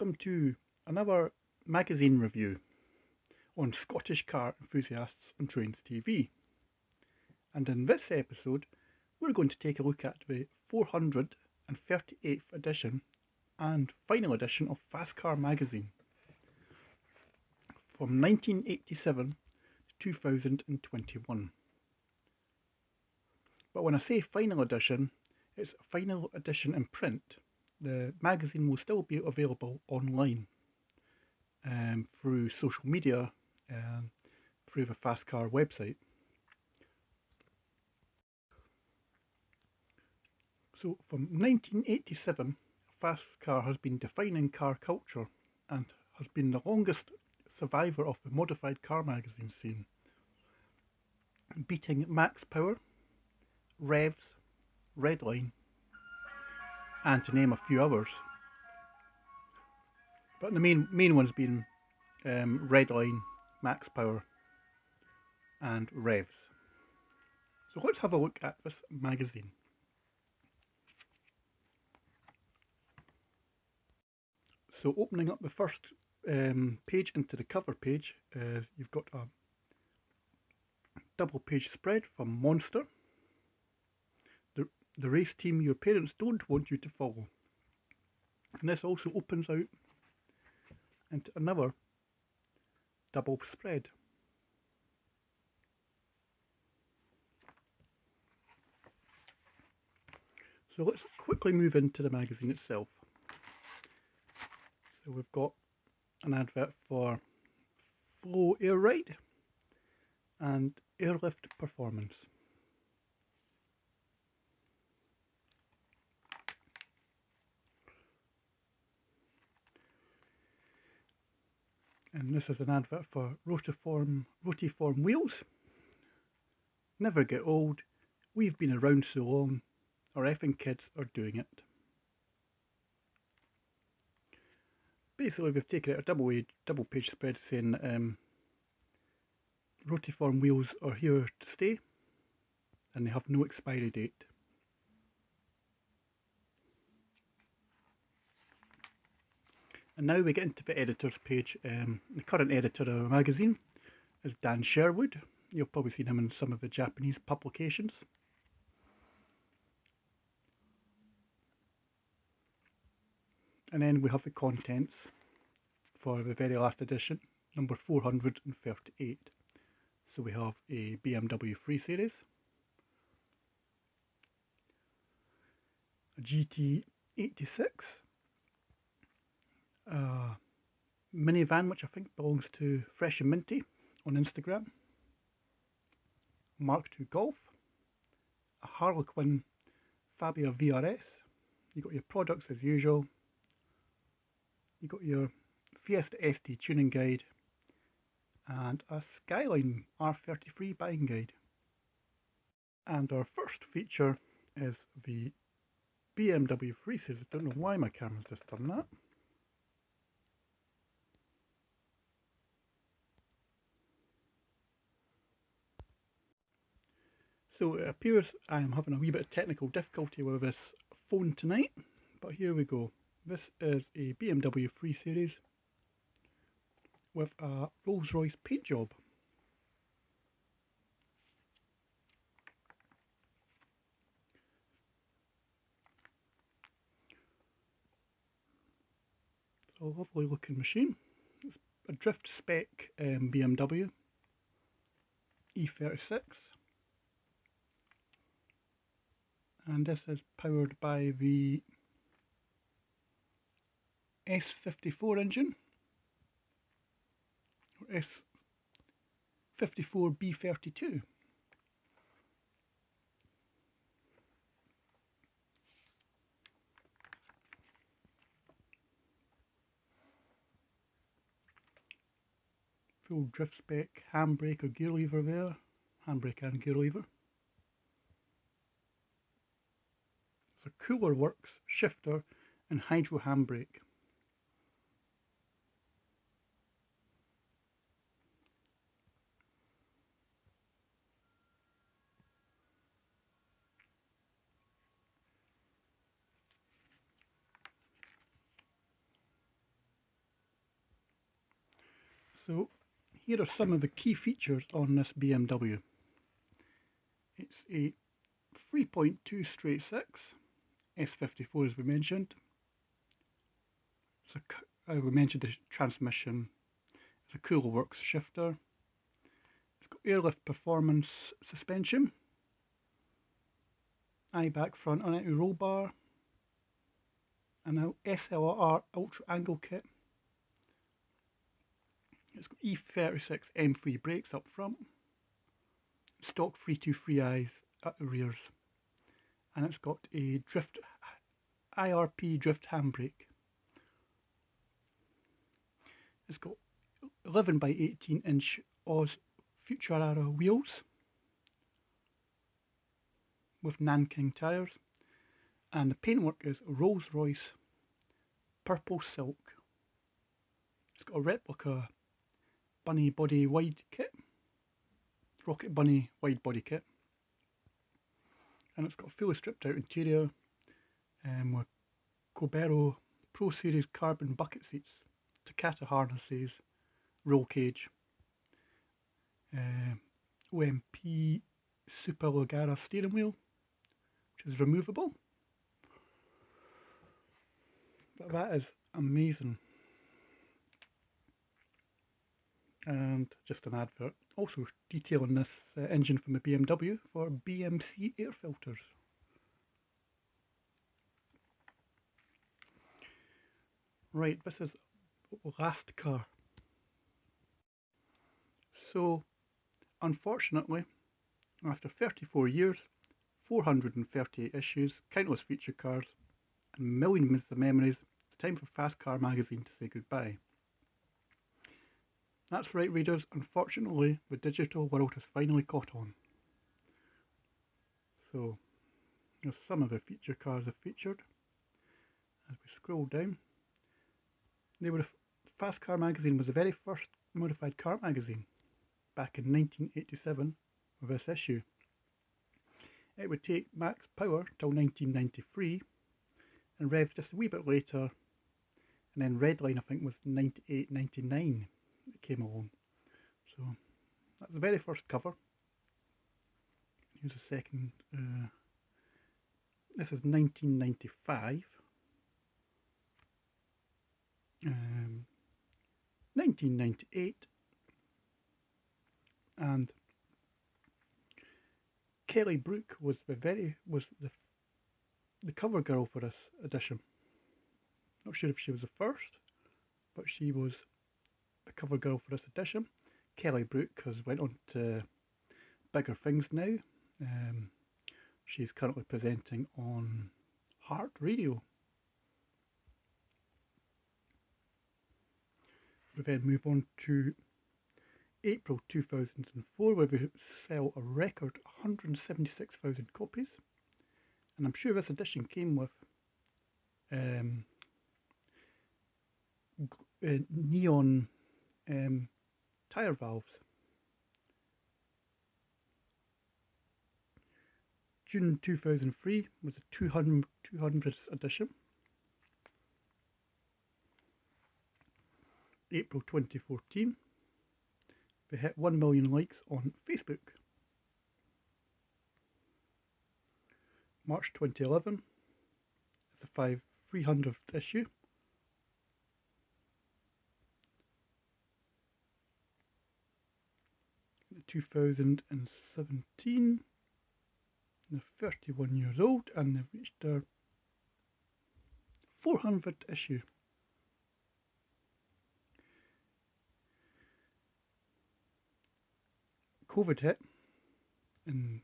welcome to another magazine review on Scottish car enthusiasts and trains TV. And in this episode, we're going to take a look at the 438th edition and final edition of Fast Car magazine from 1987 to 2021. But when I say final edition, it's final edition in print. The magazine will still be available online through social media, through the Fast Car website. So from 1987, Fast Car has been defining car culture and has been the longest survivor of the modified car magazine scene, beating Max Power, Revs, Redline, and to name a few others. But the main ones being Redline, Max Power, and Revs. So let's have a look at this magazine. So opening up the first page into the cover page, you've got a double page spread from Monster, the race team your parents don't want you to follow. And this also opens out into another double spread. So let's quickly move into the magazine itself. So we've got an advert for Flow Air Ride and Airlift Performance. And this is an advert for Rotiform wheels. Never get old, we've been around so long, our effing kids are doing it. Basically we've taken out a double page spread saying Rotiform wheels are here to stay and they have no expiry date. And now we get into the editor's page. The current editor of the magazine is Dan Sherwood. You've probably seen him in some of the Japanese publications. And then we have the contents for the very last edition, number 438. So we have a BMW 3 Series, a GT86, a minivan which I think belongs to Fresh and Minty on Instagram, Mark II Golf, a Harlequin Fabia VRS, you got your products as usual, you got your Fiesta ST tuning guide, and a Skyline R33 buying guide. And our first feature is the BMW 3 Series. I don't know why my camera's just done that. So it appears I am having a wee bit of technical difficulty with this phone tonight, but here we go. This is a BMW 3 Series with a Rolls-Royce paint job. It's a lovely looking machine. It's a drift spec BMW E36. And this is powered by the S54 engine, or S54 B32. Full drift spec handbrake or gear lever there, handbrake and gear lever. It's a Cooler Works shifter and hydro handbrake. So here are some of the key features on this BMW. It's a 3.2 straight 6, S54 as we mentioned. So, we mentioned the transmission. It's a cool works shifter. It's got airlift performance suspension, eye-back front on-entry roll bar, and now SLR ultra angle kit. It's got E36 M3 brakes up front, stock 323i's at the rears, and it's got a IRP drift handbrake. It's got 11 by 18 inch Oz Futurara wheels with Nanking tyres, and the paintwork is Rolls-Royce purple silk. It's got a replica bunny body wide kit, rocket bunny wide body kit, and it's got a fully stripped out interior with Cobero Pro Series carbon bucket seats, Takata harnesses, roll cage, OMP Super Logara steering wheel, which is removable. But that is amazing. And just an advert also detailing this engine from the BMW for BMC air filters. Right, this is the last car. So unfortunately, after 34 years, 438 issues, countless feature cars, and millions of memories, it's time for Fast Car magazine to say goodbye. That's right, readers, unfortunately the digital world has finally caught on. So here's some of the feature cars I've featured. As we scroll down, Fast Car magazine was the very first modified car magazine back in 1987 with this issue. It would take max power till 1993 and revs just a wee bit later, and then Redline I think was 98, 99 it came along. So that's the very first cover. Here's a second. This is 1995. 1998, and Kelly Brook was the cover girl for this edition. Not sure if she was the first, but she was the cover girl for this edition. Kelly Brook has went on to bigger things now. She's currently presenting on Heart Radio. We then move on to April 2004, where we sell a record 176,000 copies, and I'm sure this edition came with neon tyre valves. June 2003 was the 200th edition. April 2014, we hit 1 million likes on Facebook. March 2011, it's the 300th issue. In 2017, they're 31 years old and they've reached their 400th issue. COVID hit in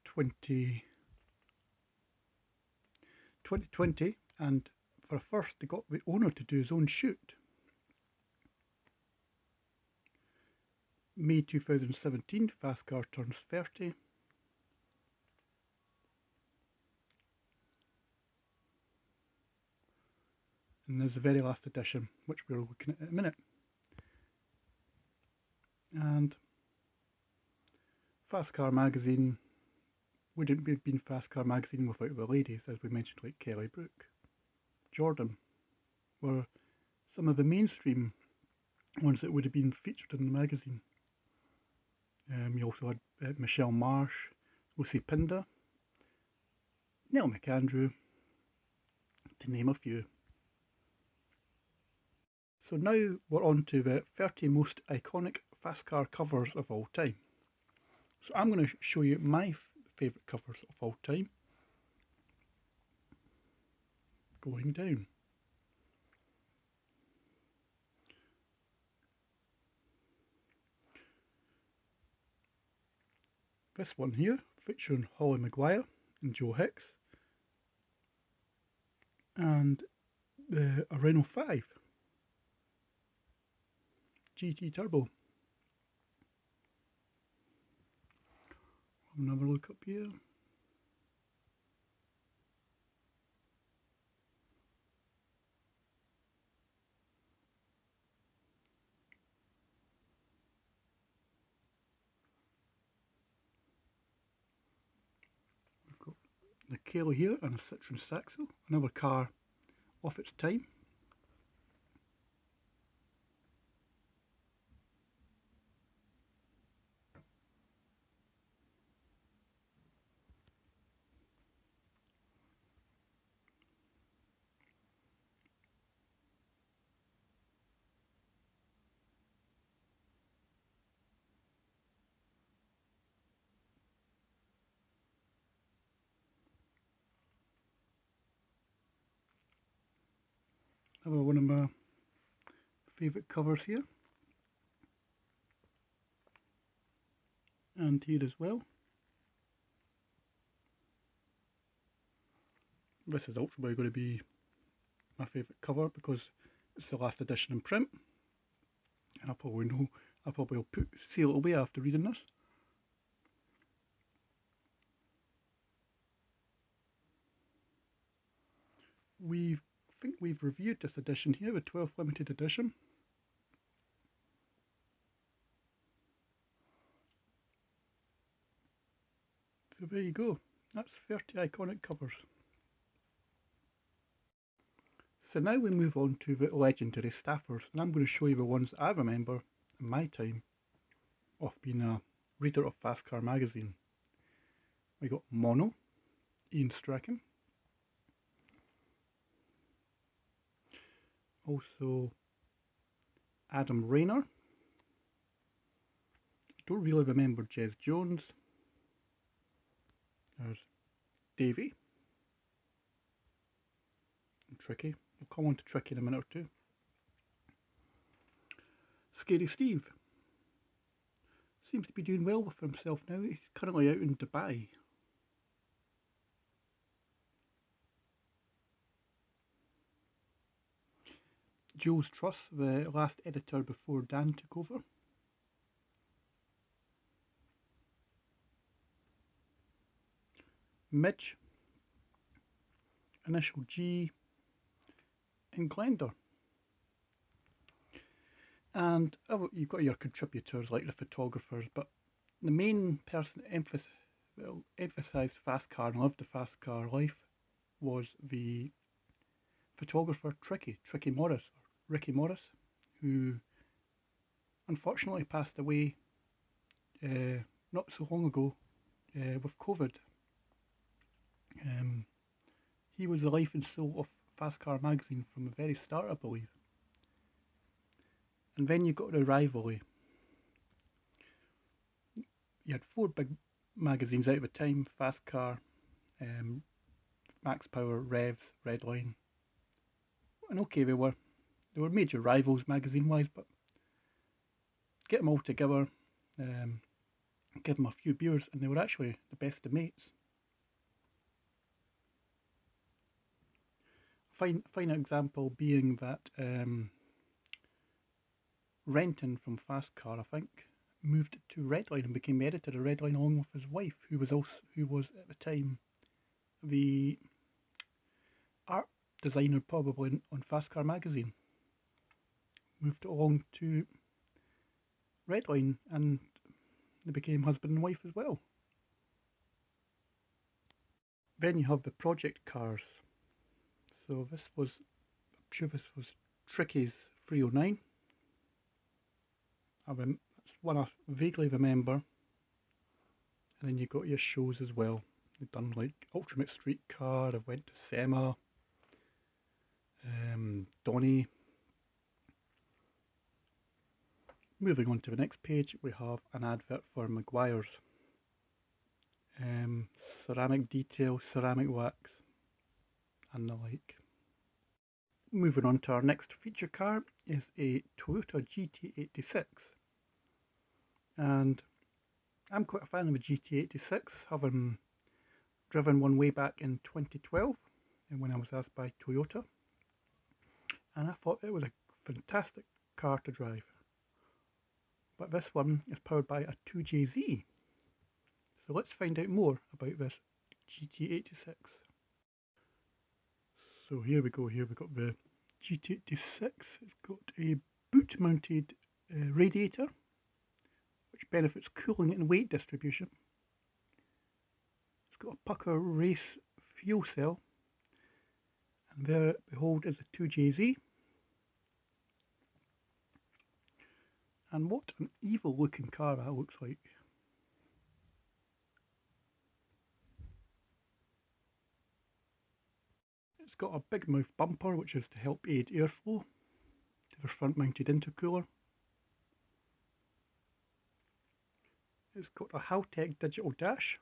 2020, and for a first they got the owner to do his own shoot. May 2017, Fast Car turns 30. And there's the very last edition, which we're looking at in a minute. And Fast Car magazine wouldn't have been Fast Car magazine without the ladies, as we mentioned, like Kelly Brook. Jordan were some of the mainstream ones that would have been featured in the magazine. You also had Michelle Marsh, Lucy Pinder, Neil McAndrew, to name a few. So now we're on to the 30 most iconic fast car covers of all time. So I'm going to show you my favourite covers of all time. Going down. This one here, featuring Holly Maguire and Joe Hicks, and a Renault 5 GT Turbo. Have another look up here. We've got the Kayla here and a Citroen Saxo, another car of its time. Another one of my favourite covers here, and here as well. This is ultimately going to be my favourite cover because it's the last edition in print, and I probably will seal it away after reading this. I think we've reviewed this edition here, the 12th limited edition. So there you go, that's 30 iconic covers. So now we move on to the legendary staffers, and I'm going to show you the ones I remember in my time of being a reader of Fast Car magazine. We got Mono, Ian Strachan. Also Adam Rayner. Don't really remember Jez Jones. There's Davey. And Tricky. We'll come on to Tricky in a minute or two. Scary Steve. Seems to be doing well with himself now. He's currently out in Dubai. Jules Truss, the last editor before Dan took over. Midge, Initial G, and Glenda. And you've got your contributors like the photographers, but the main person that emphasised fast car and lived the fast car life was the photographer Ricky Morris, who unfortunately passed away not so long ago with COVID. He was the life and soul of Fast Car magazine from the very start, I believe. And then you got the rivalry. You had 4 big magazines out of the time: Fast Car, Max Power, Revs, Redline. And okay, they were major rivals magazine-wise, but get them all together, give them a few beers, and they were actually the best of mates. Fine example being that Renton from Fast Car, I think, moved to Redline and became the editor of Redline along with his wife, who was at the time the art designer probably on Fast Car magazine. Moved along to Redline and they became husband and wife as well. Then you have the project cars. So I'm sure this was Tricky's 309. That's one I vaguely remember. And then you got your shows as well. You've done like Ultimate Streetcar, I've went to SEMA, Donny. Moving on to the next page, we have an advert for Maguire's. Ceramic detail, ceramic wax, and the like. Moving on to our next feature car is a Toyota GT86. And I'm quite a fan of the GT86, having driven one way back in 2012 and when I was asked by Toyota. And I thought it was a fantastic car to drive. But this one is powered by a 2JZ. So let's find out more about this GT86. So here we go, here we've got the GT86. It's got a boot mounted radiator, which benefits cooling and weight distribution. It's got a pucker race fuel cell, and there, behold, is a 2JZ. And what an evil looking car that looks like. It's got a big mouth bumper, which is to help aid airflow to the front mounted intercooler. It's got a Haltech digital dash.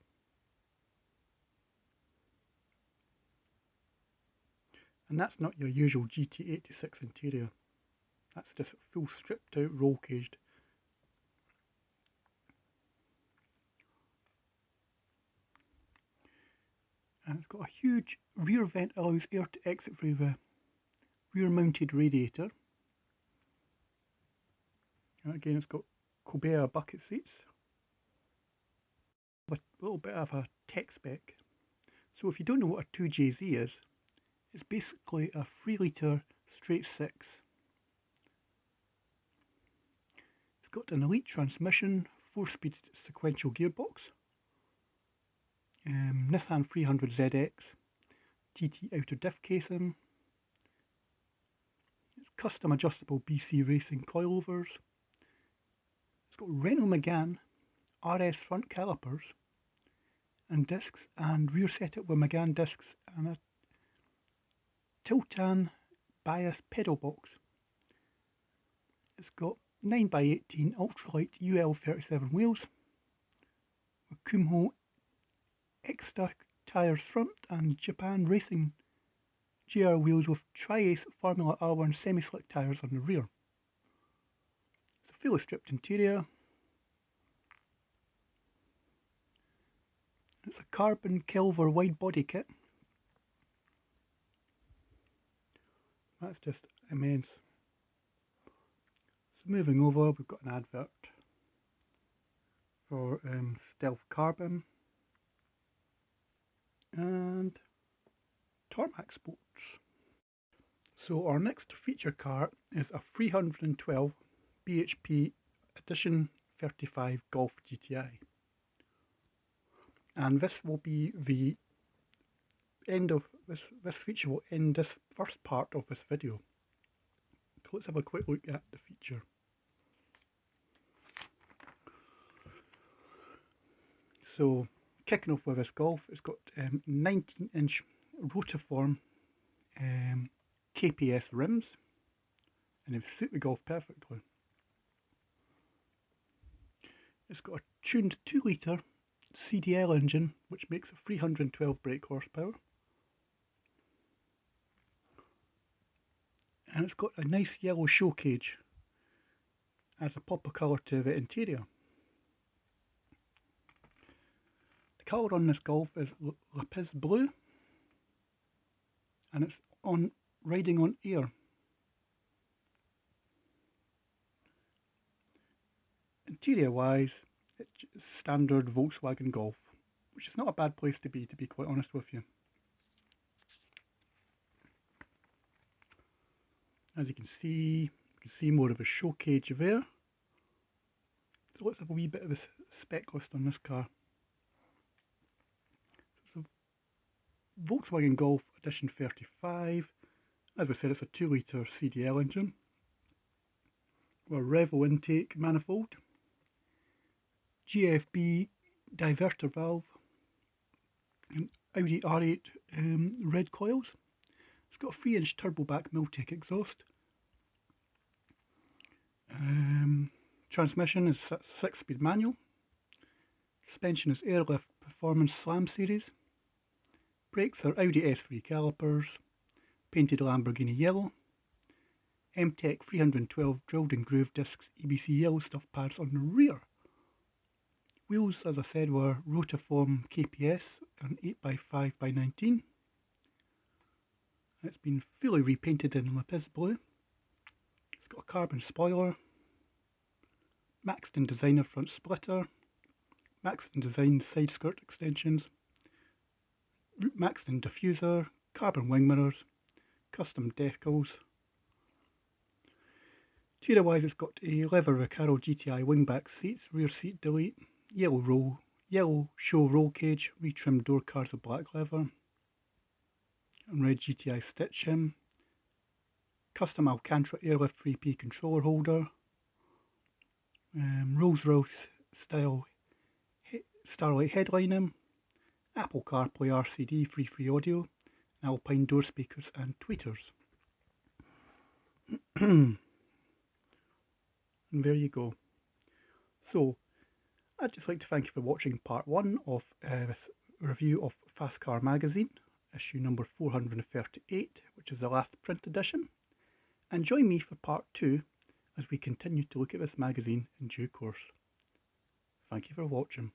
And that's not your usual GT86 interior. That's just full stripped out roll caged. And it's got a huge rear vent, allows air to exit through the rear mounted radiator. And again, it's got Colbert bucket seats. A little bit of a tech spec. So if you don't know what a 2JZ is, it's basically a 3 litre straight six. It's got an elite transmission, 4-speed sequential gearbox, Nissan 300ZX, TT outer diff casing, it's custom adjustable BC Racing coilovers, it's got Renault Megane RS front calipers and discs, and rear setup with Megane discs and a Tiltan bias pedal box. It's got 9x18 ultralight UL37 wheels with Kumho Extra tyres front and Japan Racing GR wheels with Tri-Ace Formula R1 semi-slick tyres on the rear. It's a fully stripped interior. It's a carbon Kelver wide body kit. That's just immense. So moving over, we've got an advert for Stealth Carbon and Tarmac Sports. So our next feature car is a 312 Bhp Edition 35 Golf Gti. And this will be the end of this feature will end this first part of this video. So let's have a quick look at the feature. So kicking off with this Golf, it's got 19-inch rotiform KPS rims, and they suit the Golf perfectly. It's got a tuned 2 litre CDL engine, which makes 312 brake horsepower. And it's got a nice yellow show cage, adds a pop of colour to the interior. The colour on this Golf is lapis blue, and it's on riding on air. Interior wise, it's standard Volkswagen Golf, which is not a bad place to be quite honest with you. As you can see more of a show cage there. So let's have a wee bit of a spec list on this car. So Volkswagen Golf Edition 35. As we said, it's a 2 litre CDL engine. or Revo intake manifold, GFB diverter valve, and Audi R8 red coils. It's got a 3-inch turbo back Miltech exhaust. Transmission is 6-speed manual. Suspension is Airlift Performance Slam Series. Brakes are Audi S3 calipers, painted Lamborghini yellow. M-Tech 312 drilled and grooved discs, EBC yellow stuff pads on the rear. Wheels, as I said, were Rotiform KPS on 8x5x19. It's been fully repainted in lapis blue. It's got a carbon spoiler, Maxton Designer front splitter, Maxton Design side skirt extensions, Maxton diffuser, carbon wing mirrors, custom decals. Interior wise, it's got a leather Recaro GTI wingback seats, rear seat delete, yellow show roll cage, retrimmed door cards of black leather, and red GTI stitch hem, custom Alcantara Airlift 3P controller holder, Rolls-Royce style Starlight headlining, Apple CarPlay RCD free audio, Alpine door speakers and tweeters. And there you go. So, I'd just like to thank you for watching part 1 of this review of Fast Car Magazine, issue number 438, which is the last print edition. And join me for part 2 as we continue to look at this magazine in due course. Thank you for watching.